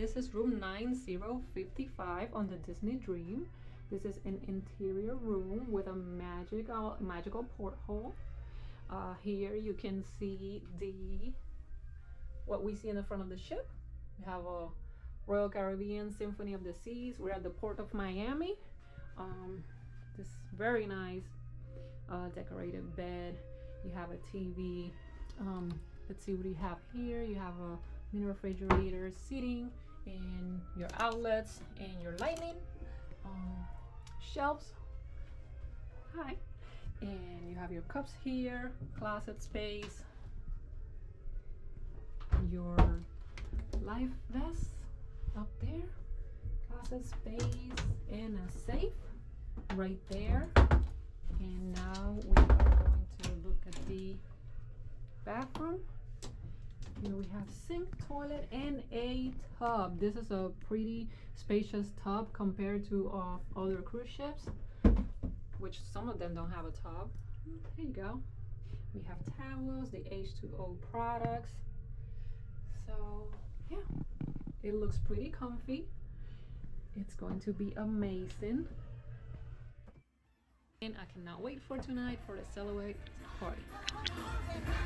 this is room 9055 on the Disney Dream. This is an interior room with a magical porthole. Here you can see what we see in the front of the ship. We have a Royal Caribbean Symphony of the Seas. We're at the port of Miami. This very nice decorated bed. You have a TV. Let's see what you have here. You have a mini refrigerator, seating, and your outlets and your lighting. Shelves. Hi. And you have your cups here, closet space, your life vest up there, closet space, and a safe right there. And now we are going to look at the bathroom. Here we have sink, toilet, and a tub. This is a pretty spacious tub compared to other cruise ships, which some of them don't have a tub. There you go. We have towels, the H2O products. So yeah, it looks pretty comfy. It's going to be amazing. And I cannot wait for tonight for the Celebrate party. We'll be right back.